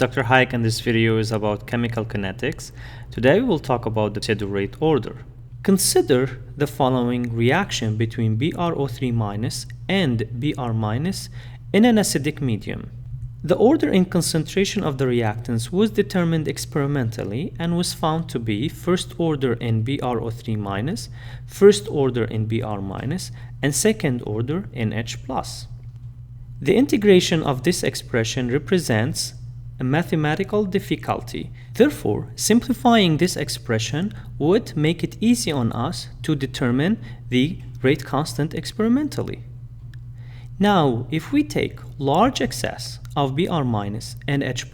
Dr. Hayek and this video is about chemical kinetics. Today we will talk about the pseudo-rate order. Consider the following reaction between BrO3- and Br- in an acidic medium. The order in concentration of the reactants was determined experimentally and was found to be first order in BrO3-, first order in Br-, and second order in H+. The integration of this expression represents a mathematical difficulty. Therefore, simplifying this expression would make it easy on us to determine the rate constant experimentally. Now, if we take large excess of Br- and H+,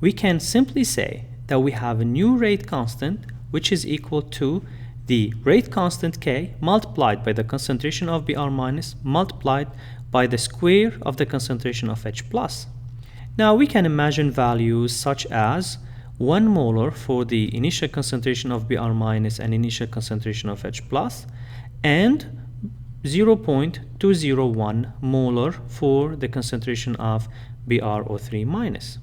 we can simply say that we have a new rate constant which is equal to the rate constant K multiplied by the concentration of Br- multiplied by the square of the concentration of H+. Now we can imagine values such as 1 molar for the initial concentration of Br- and initial concentration of H+, and 0.201 molar for the concentration of BrO3-.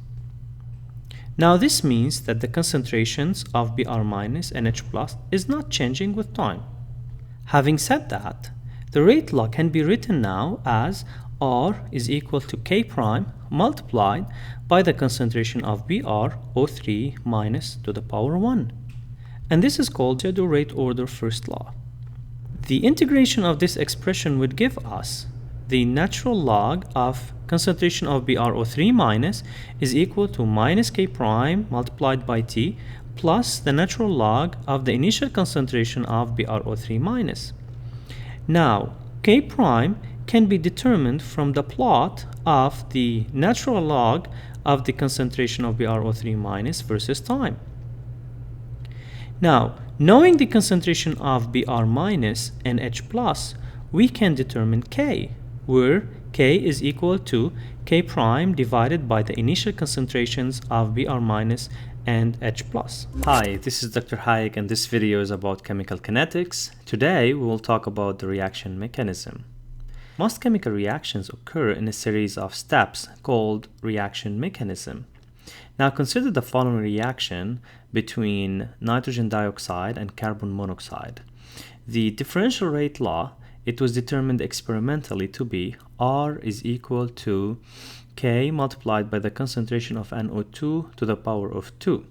Now this means that the concentrations of Br- and H+ is not changing with time. Having said that, the rate law can be written now as R is equal to K prime multiplied by the concentration of BrO3- to the power 1. And this is called pseudo-rate order first law. The integration of this expression would give us the natural log of concentration of BrO3- is equal to minus K prime multiplied by T plus the natural log of the initial concentration of BrO3-. Now, K prime can be determined from the plot of the natural log of the concentration of BrO3- versus time. Now, knowing the concentration of Br- and H+, we can determine K, where K is equal to K prime divided by the initial concentrations of Br- and H+. Hi, this is Dr. Hayek and this video is about chemical kinetics. Today we will talk about the reaction mechanism. Most chemical reactions occur in a series of steps called reaction mechanism. Now consider the following reaction between nitrogen dioxide and carbon monoxide. The differential rate law, it was determined experimentally to be R is equal to K multiplied by the concentration of NO2 to the power of 2.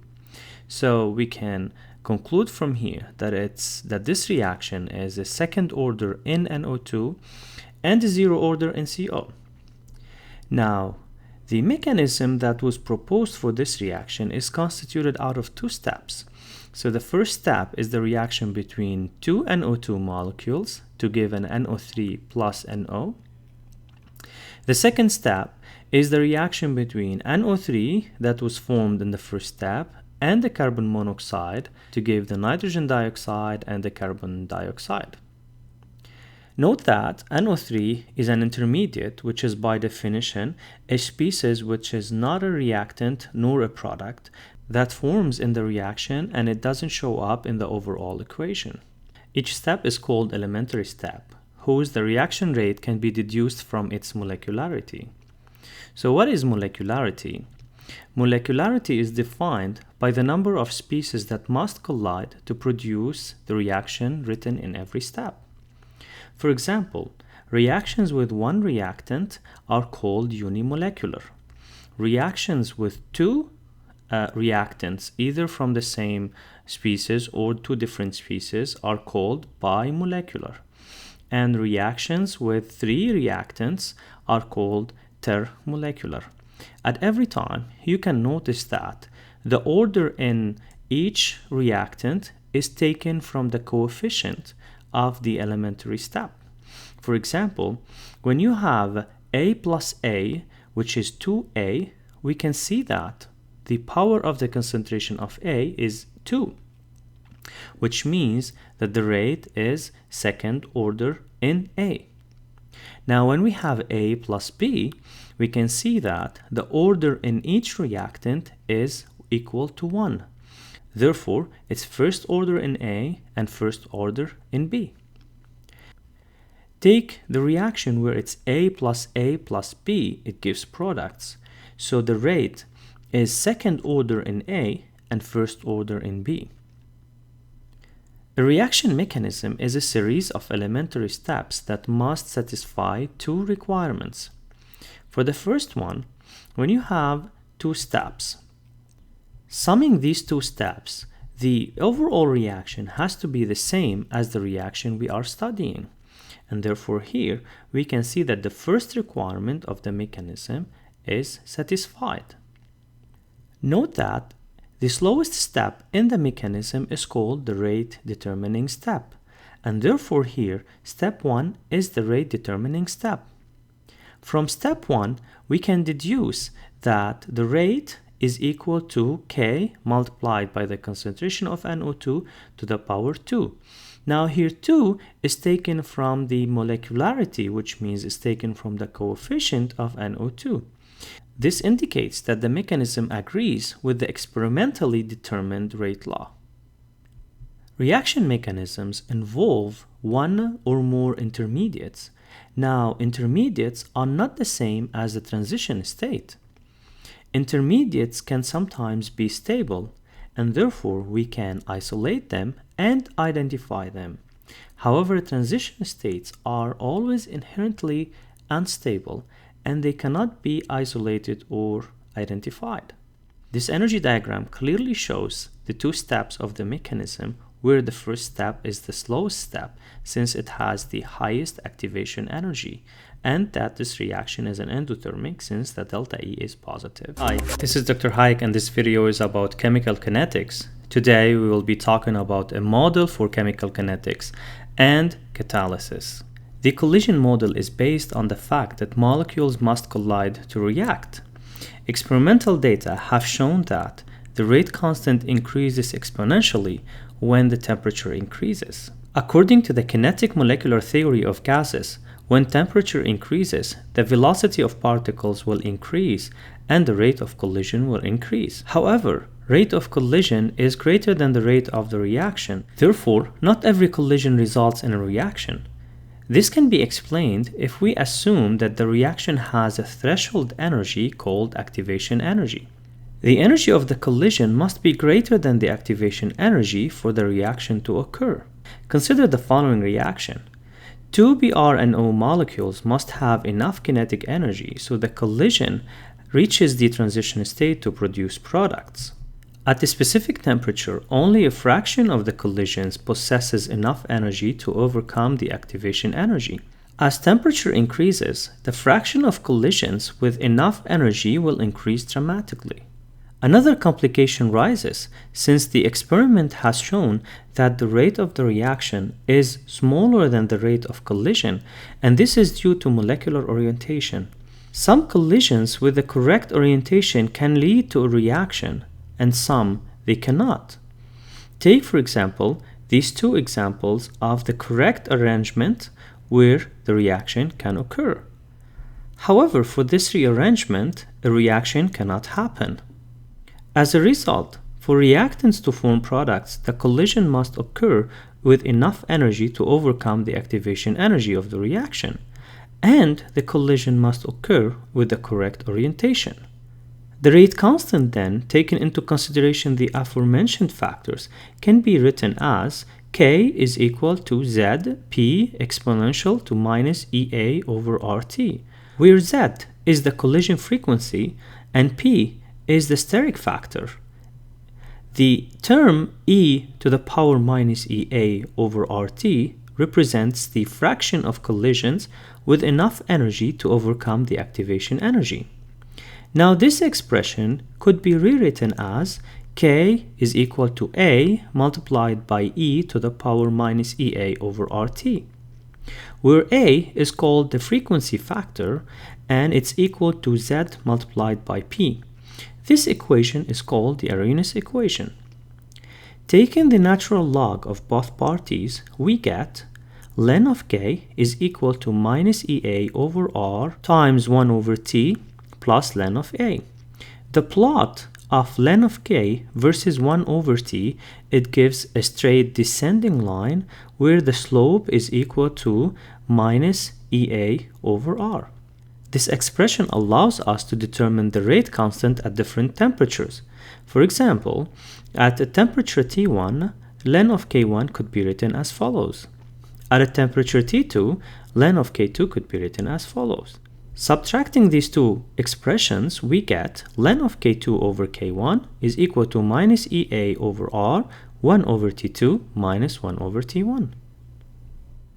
So we can conclude from here that this reaction is a second order in NO2 and a zero order in CO. Now, the mechanism that was proposed for this reaction is constituted out of two steps. So the first step is the reaction between two NO2 molecules to give an NO3 plus NO. The second step is the reaction between NO3 that was formed in the first step and the carbon monoxide to give the nitrogen dioxide and the carbon dioxide. Note that NO3 is an intermediate, which is by definition a species which is not a reactant nor a product that forms in the reaction, and it doesn't show up in the overall equation. Each step is called elementary step, whose the reaction rate can be deduced from its molecularity. So what is molecularity? Molecularity is defined by the number of species that must collide to produce the reaction written in every step. For example, reactions with one reactant are called unimolecular. Reactions with two reactants, either from the same species or two different species, are called bimolecular. And reactions with three reactants are called termolecular. At every time, you can notice that the order in each reactant is taken from the coefficient of the elementary step. For example, when you have A plus A, which is 2A, we can see that the power of the concentration of A is 2, which means that the rate is second order in A. Now, when we have A plus B, we can see that the order in each reactant is equal to 1. Therefore, it's first order in A and first order in B. Take the reaction where it's A plus B, it gives products. So the rate is second order in A and first order in B. A reaction mechanism is a series of elementary steps that must satisfy two requirements. For the first one, when you have two steps, summing these two steps, the overall reaction has to be the same as the reaction we are studying. And therefore here we can see that the first requirement of the mechanism is satisfied. Note that the slowest step in the mechanism is called the rate determining step, and therefore here step 1 is the rate determining step. From step 1 we can deduce that the rate is equal to K multiplied by the concentration of NO2 to the power 2. Now here 2 is taken from the molecularity, which means it's taken from the coefficient of NO2. This indicates that the mechanism agrees with the experimentally determined rate law. Reaction mechanisms involve one or more intermediates. Now, intermediates are not the same as the transition state. Intermediates can sometimes be stable, and therefore we can isolate them and identify them. However, transition states are always inherently unstable, and they cannot be isolated or identified. This energy diagram clearly shows the two steps of the mechanism, where the first step is the slowest step since it has the highest activation energy, and that this reaction is an endothermic since the delta E is positive. Hi, this is Dr. Hayek, and this video is about chemical kinetics. Today we will be talking about a model for chemical kinetics and catalysis. The collision model is based on the fact that molecules must collide to react. Experimental data have shown that the rate constant increases exponentially when the temperature increases. According to the kinetic molecular theory of gases, when temperature increases, the velocity of particles will increase and the rate of collision will increase. However, rate of collision is greater than the rate of the reaction. Therefore, not every collision results in a reaction. This can be explained if we assume that the reaction has a threshold energy called activation energy. The energy of the collision must be greater than the activation energy for the reaction to occur. Consider the following reaction. Two Br and O molecules must have enough kinetic energy so the collision reaches the transition state to produce products. At a specific temperature, only a fraction of the collisions possesses enough energy to overcome the activation energy. As temperature increases, the fraction of collisions with enough energy will increase dramatically. Another complication rises since the experiment has shown that the rate of the reaction is smaller than the rate of collision, and this is due to molecular orientation. Some collisions with the correct orientation can lead to a reaction, and some they cannot. Take, for example, these two examples of the correct arrangement where the reaction can occur. However, for this rearrangement, a reaction cannot happen. As a result, for reactants to form products, the collision must occur with enough energy to overcome the activation energy of the reaction, and the collision must occur with the correct orientation. The rate constant then, taking into consideration the aforementioned factors, can be written as K is equal to Z P exponential to minus EA over RT, where Z is the collision frequency and P is the steric factor. The term E to the power minus EA over RT represents the fraction of collisions with enough energy to overcome the activation energy. Now this expression could be rewritten as K is equal to A multiplied by E to the power minus EA over RT, where A is called the frequency factor and it's equal to Z multiplied by P. This equation is called the Arrhenius equation. Taking the natural log of both parties, we get ln of K is equal to minus EA over R times 1 over T plus ln of A. The plot of ln of K versus 1 over T, it gives a straight descending line where the slope is equal to minus EA over R. This expression allows us to determine the rate constant at different temperatures. For example, at a temperature T1, ln of K1 could be written as follows. At a temperature T2, ln of K2 could be written as follows. Subtracting these two expressions, we get ln of K2 over K1 is equal to minus EA over R 1 over T2 minus 1 over T1.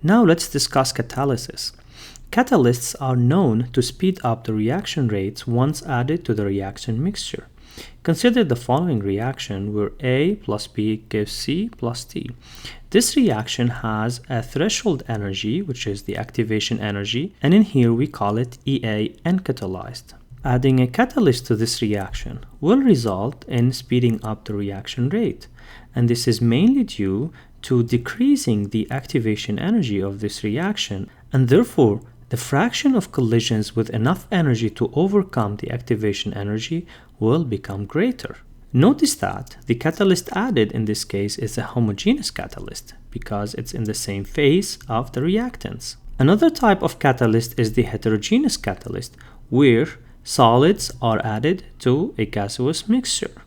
Now let's discuss catalysis. Catalysts are known to speed up the reaction rates once added to the reaction mixture. Consider the following reaction where A plus B gives C plus T. This reaction has a threshold energy, which is the activation energy, and in here we call it EA encatalyzed. Adding a catalyst to this reaction will result in speeding up the reaction rate, and this is mainly due to decreasing the activation energy of this reaction, and therefore the fraction of collisions with enough energy to overcome the activation energy will become greater. Notice that the catalyst added in this case is a homogeneous catalyst because it's in the same phase of the reactants. Another type of catalyst is the heterogeneous catalyst, where solids are added to a gaseous mixture.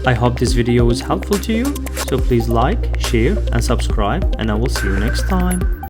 I hope this video was helpful to you, so please like, share, and subscribe, and I will see you next time.